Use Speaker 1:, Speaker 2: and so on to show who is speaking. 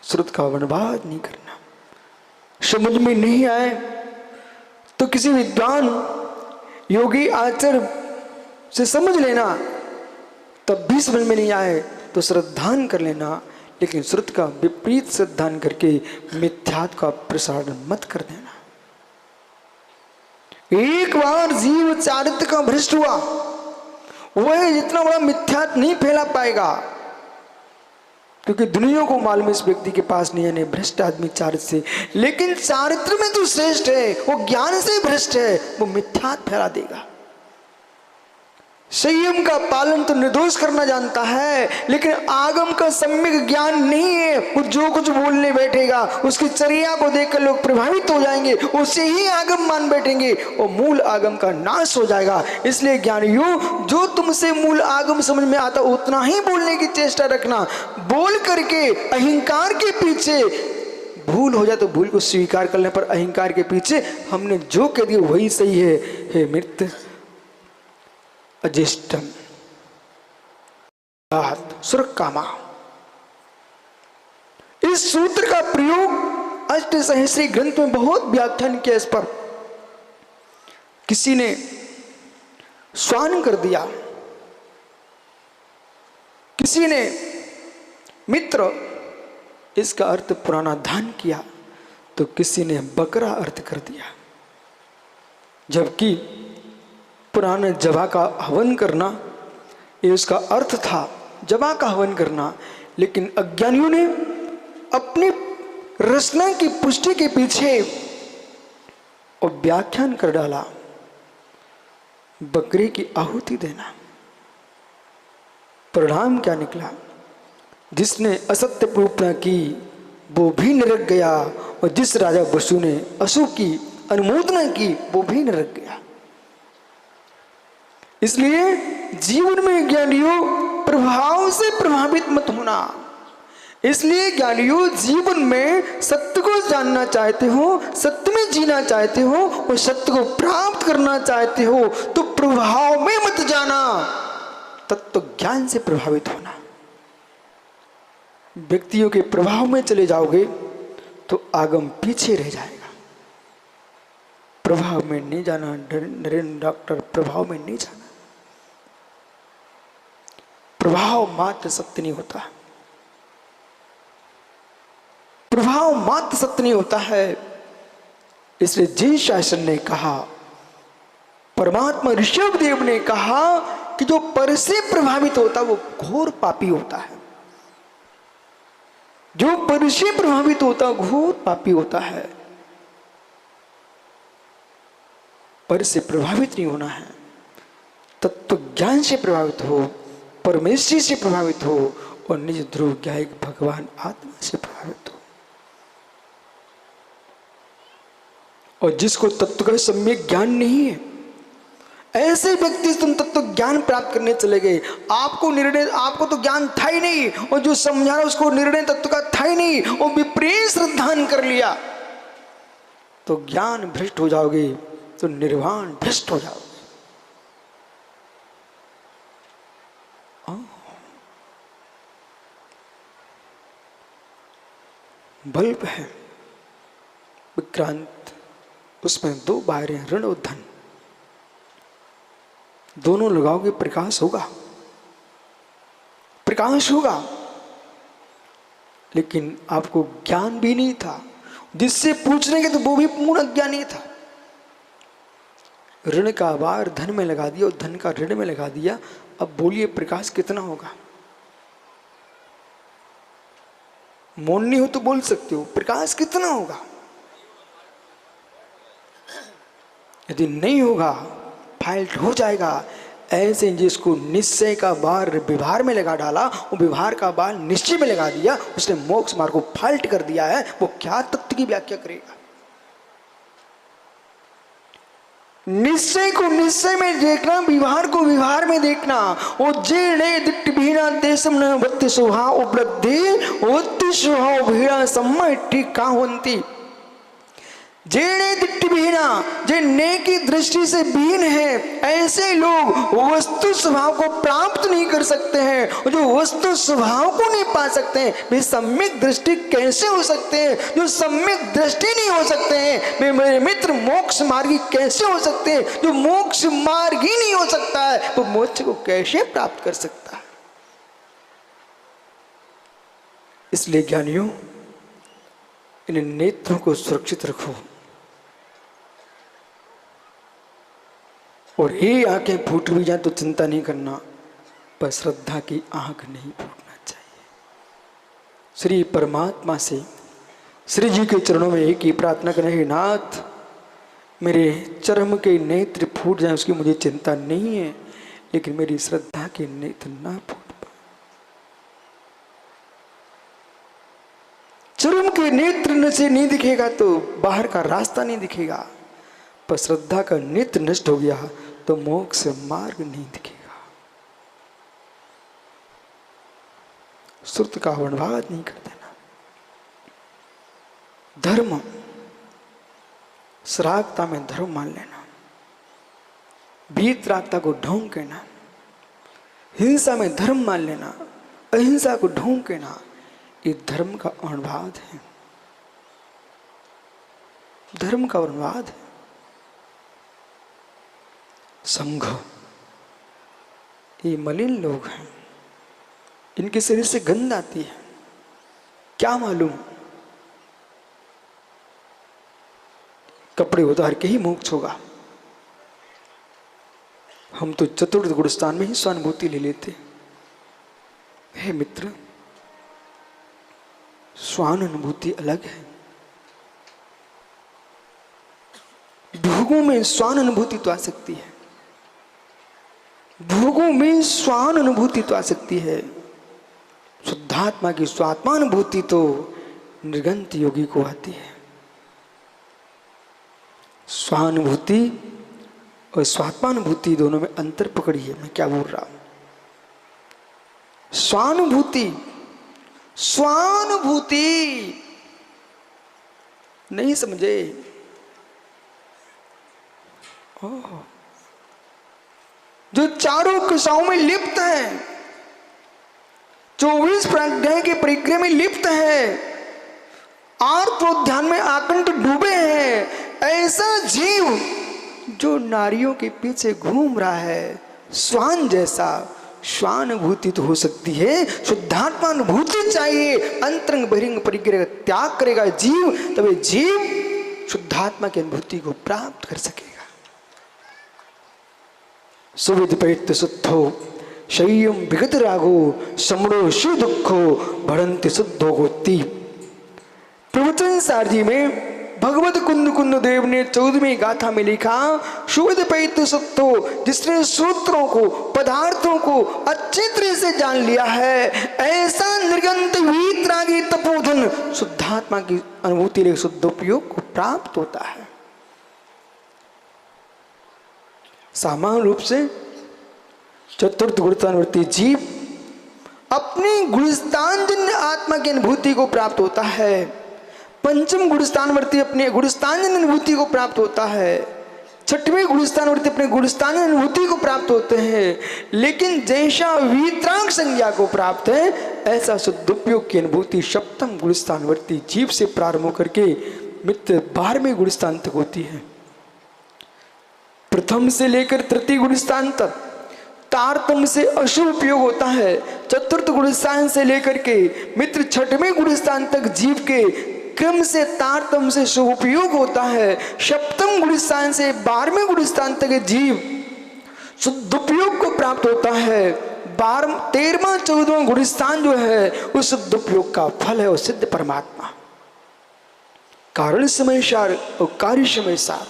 Speaker 1: श्रुत का वर्णवाद नहीं करना। समझ में नहीं आए तो किसी विद्वान योगी आचार्य से समझ लेना, तब भी समझ में नहीं आए तो श्रद्धान कर लेना, लेकिन श्रुत का विपरीत श्रद्धान करके मिथ्यात्व का प्रसारण मत कर देना। एक बार जीव चारित्र का भ्रष्ट हुआ, वह जितना बड़ा मिथ्यात्व नहीं फैला पाएगा, क्योंकि दुनिया को मालूम इस व्यक्ति के पास नहीं है भ्रष्ट आदमी चारित्र से, लेकिन चारित्र में तो श्रेष्ठ है, वो ज्ञान से भ्रष्ट है, वो मिथ्यात्व फैला देगा। संयम का पालन तो निर्दोष करना जानता है, लेकिन आगम का सम्यक ज्ञान नहीं है। वो जो कुछ बोलने बैठेगा उसकी चर्या को देखकर लोग प्रभावित हो जाएंगे, उसे ही आगम मान बैठेंगे और मूल आगम का नाश हो जाएगा। इसलिए ज्ञानियों, जो तुमसे मूल आगम समझ में आता उतना ही बोलने की चेष्टा रखना। बोल करके अहंकार के पीछे, भूल हो जाए तो भूल को स्वीकार करने पर अहंकार के पीछे हमने जो कह दिया वही सही है, हे मृत अजिष्टम सुरकामा। इस सूत्र का प्रयोग अष्टसहस्री ग्रंथ में बहुत व्याख्यान किया। इस पर किसी ने स्वान कर दिया, किसी ने मित्र इसका अर्थ पुराना धान किया, तो किसी ने बकरा अर्थ कर दिया। जबकि पुराने जबा का हवन करना ये उसका अर्थ था, जबा का हवन करना, लेकिन अज्ञानियों ने अपनी रचना की पुष्टि के पीछे और व्याख्यान कर डाला बकरे की आहुति देना। परिणाम क्या निकला? जिसने असत्य पूर्णता की वो भी नरक गया, और जिस राजा वसु ने अशुभ की अनुमोदना की वो भी नरक गया। इसलिए जीवन में ज्ञानियों प्रभाव से प्रभावित मत होना। इसलिए ज्ञानियों, जीवन में सत्य को जानना चाहते हो, सत्य में जीना चाहते हो और सत्य को प्राप्त करना चाहते हो तो प्रभाव में मत जाना, तत्व ज्ञान से प्रभावित होना। व्यक्तियों के प्रभाव में चले जाओगे तो आगम पीछे रह जाएगा। प्रभाव में नहीं जाना। नरेंद्र डॉक्टर, प्रभाव में नहीं जाना। प्रभाव मात्र सत्य नहीं होता, प्रभाव मात्र सत्य नहीं होता है। इसलिए जिन शासन ने कहा, परमात्मा ऋषभदेव ने कहा कि जो पर से प्रभावित होता वो घोर पापी होता है। जो पर से प्रभावित होता घोर पापी होता है। पर से प्रभावित नहीं होना है, तत्व ज्ञान से प्रभावित हो, परमेश्वर से प्रभावित हो और निज ध्रुव ज्ञायक भगवान आत्मा से प्रभावित हो। और जिसको तत्व का सम्यक ज्ञान नहीं है, ऐसे व्यक्ति से तुम तत्व ज्ञान प्राप्त करने चले गए, आपको निर्णय, आपको तो ज्ञान था ही नहीं, और जो समझा रहा उसको निर्णय तत्व का था ही नहीं, और विपरीत श्रद्धान कर लिया, तो ज्ञान भ्रष्ट हो जाओगे, तो निर्वाण भ्रष्ट हो जाओगे। बल्ब है विक्रांत, उसमें दो बाहरें ऋण और धन, दोनों लगाओगे प्रकाश होगा, प्रकाश होगा। लेकिन आपको ज्ञान भी नहीं था, जिससे पूछने के तो वो भी पूर्ण अज्ञानी था। ऋण का बार धन में लगा दिया और धन का ऋण में लगा दिया। अब बोलिए प्रकाश कितना होगा? मौन नहीं हो तो बोल सकते हो, प्रकाश कितना होगा? यदि नहीं होगा फाइल्ट हो जाएगा। ऐसे जिसको निश्चय का बार व्यवहार में लगा डाला, वो व्यवहार का बार निश्चय में लगा दिया, उसने मोक्ष मार्ग को फाल्ट कर दिया है, वो क्या तत्व की व्याख्या करेगा? निश्चय को निश्चय में देखना, व्यवहार को व्यवहार में देखना। ओ जेणे दिट्ट भीना देशम न वत्ति स्वभाव उपलब्धि वत्ति स्वभाव भीड़ा सम्मा टीका होंती। जेड़े दिट्टी विहीना, जे नेकी दृष्टि से विहीन है, ऐसे लोग वस्तु स्वभाव को प्राप्त नहीं कर सकते हैं। और जो वस्तु स्वभाव को नहीं पा सकते हैं वे सम्यक दृष्टि कैसे हो सकते हैं? जो सम्यक दृष्टि नहीं हो सकते हैं वे मेरे मित्र मोक्ष मार्गी कैसे हो सकते हैं? जो मोक्ष मार्गी नहीं हो सकता है वो मोक्ष को कैसे प्राप्त कर सकता है? इसलिए ज्ञानियों, इन नेत्रों को सुरक्षित रखो। और ये आंखें फूट भी जाए तो चिंता नहीं करना, पर श्रद्धा की आंख नहीं फूटना चाहिए। श्री परमात्मा से, श्री जी के चरणों में एक ही प्रार्थना करें, हे नाथ, मेरे चर्म के नेत्र फूट जाए उसकी मुझे चिंता नहीं है, लेकिन मेरी श्रद्धा के नेत्र ना फूट पाए। चर्म के नेत्र से नहीं दिखेगा तो बाहर का रास्ता नहीं दिखेगा, पर श्रद्धा का नेत्र नष्ट हो गया तो मोक्ष मार्ग नहीं दिखेगा। श्रुत का वर्णवाद नहीं कर देना। धर्म, श्रागता में धर्म मान लेना, वीतरागता को ढोंग कहना, हिंसा में धर्म मान लेना, अहिंसा को ढोंग कहना, ये धर्म का वर्णवाद है। धर्म का वर्णवाद है। संघ, ये मलिन लोग हैं, इनके शरीर से गंध आती है, क्या मालूम कपड़े उतार के ही मोक्ष होगा। हम तो चतुर्थ गुणस्थान में ही स्वानुभूति ले लेते। हे मित्र, स्वान अनुभूति अलग है। भोगों में स्वान अनुभूति तो आ सकती है, भोगों में स्वान अनुभूति तो आ सकती है। शुद्धात्मा की स्वात्मानुभूति तो निर्गंत योगी को आती है। स्वानुभूति और स्वात्मानुभूति दोनों में अंतर पकड़िए, मैं क्या बोल रहा हूं। स्वानुभूति, स्वानुभूति नहीं समझे? ओह, जो चारों कक्षाओं में लिप्त है, 24 प्राज्ञाएं के परिग्रह में लिप्त है, आर्तोध्यान में आकंठ डूबे हैं, ऐसा जीव जो नारियों के पीछे घूम रहा है, स्वान जैसा स्वानुभूति तो हो सकती है, शुद्धात्मा अनुभूति चाहिए। अंतरंग बहिरंग परिग्रह त्याग करेगा जीव, तभी जीव शुद्धात्मा की अनुभूति को प्राप्त कर सकेगा। सुविदित शुद्धो शय्यम विगत रागो समणो शिव दुखो भरंति शुद्धो गोती। प्रवचन सारजी में भगवत कुंद कुंद देव ने 14वीं गाथा में लिखा, सुविदित शुद्धो, जिसने सूत्रों को, पदार्थों को अच्छी तरह से जान लिया है, ऐसा निर्गंत वीतरागी तपोधन शुद्धात्मा की अनुभूति ले शुद्धोपयोग को प्राप्त होता है। सामान्य रूप से चतुर्थ गुणस्थानवर्ती जीव अपनी गुणस्थानजन्य आत्मा की अनुभूति को प्राप्त होता है। पंचम गुणस्थानवर्ती अपने गुणस्थानजन्य अनुभूति को प्राप्त होता है। छठवें गुणस्थानवर्ती अपने गुणस्थानजन्य अनुभूति को प्राप्त होते हैं। लेकिन जैसा वीतराग संज्ञा को प्राप्त है, ऐसा शुद्धोपयोग की अनुभूति सप्तम गुणस्थानवर्ती जीव से प्रारंभ होकर के मित्र 12वें गुणस्थान तक होती है। प्रथम से लेकर तृतीय गुणस्थान तक तारतम से अशुभ उपयोग होता है। चतुर्थ गुणस्थान से लेकर के मित्र 6वें गुणस्थान तक जीव के क्रम से तारतम से शुभ उपयोग होता है। सप्तम गुणस्थान से 12वें गुणस्थान तक जीव शुद्धोपयोग को प्राप्त होता है। 13वां 14वां गुणस्थान जो है उस शुद्धोपयोग का फल है, वो सिद्ध परमात्मा। कारण समय सार और कार्य समय सार।